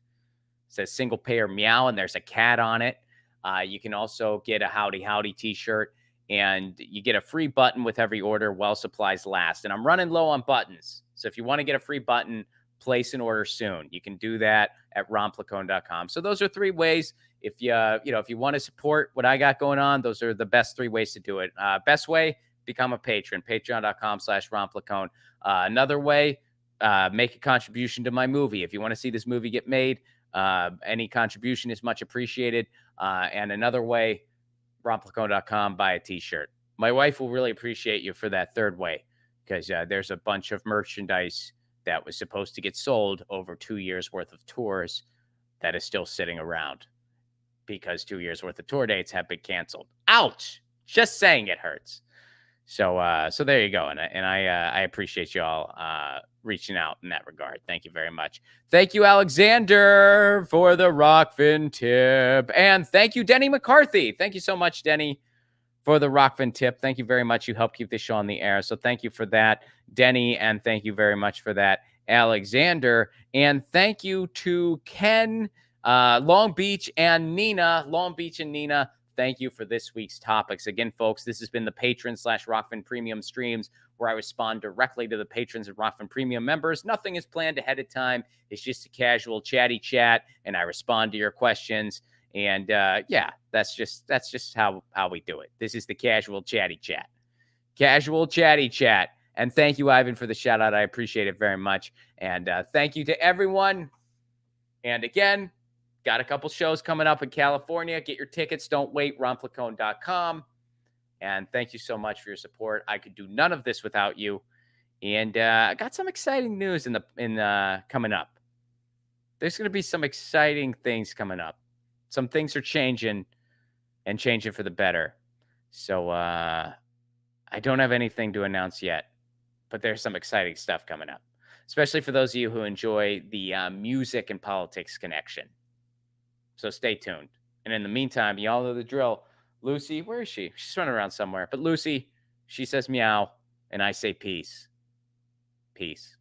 It says single payer meow, and there's a cat on it. You can also get a Howdy Howdy t-shirt, and you get a free button with every order while supplies last. And I'm running low on buttons. So if you want to get a free button, place an order soon. You can do that at romplicone.com. So those are 3 ways. If you want to support what I got going on, those are the best 3 ways to do it. Best way, become a patron, patreon.com/Romplicone. Another way, make a contribution to my movie. If you want to see this movie get made, any contribution is much appreciated. And another way, romplicone.com, buy a t-shirt. My wife will really appreciate you for that 3rd way, because there's a bunch of merchandise that was supposed to get sold over 2 years worth of tours that is still sitting around because 2 years worth of tour dates have been canceled. Ouch! Just saying it hurts. So there you go. And I appreciate y'all reaching out in that regard. Thank you very much. Thank you, Alexander, for the Rockfin tip. And thank you, Denny McCarthy. Thank you so much, Denny, for the Rockfin tip. Thank you very much. You helped keep this show on the air. So thank you for that, Denny. And thank you very much for that, Alexander. And thank you to Ken, Long Beach and Nina. Thank you for this week's topics. Again, folks, this has been the patron/Rockfin Premium streams, where I respond directly to the patrons and Rockfin Premium members. Nothing is planned ahead of time. It's just a casual chatty chat, and I respond to your questions. And yeah, that's just how we do it. This is the casual chatty chat. And thank you, Ivan, for the shout out. I appreciate it very much. And thank you to everyone. And again, Got a couple shows coming up in California. Get your tickets. Don't wait. RonFlacone.com. And thank you so much for your support. I could do none of this without you. And I got some exciting news in coming up. There's going to be some exciting things coming up. Some things are changing and changing for the better. So I don't have anything to announce yet, but there's some exciting stuff coming up, especially for those of you who enjoy the music and politics connection. So stay tuned. And in the meantime, y'all know the drill. Lucy, where is she? She's running around somewhere. But Lucy, she says meow, and I say peace. Peace.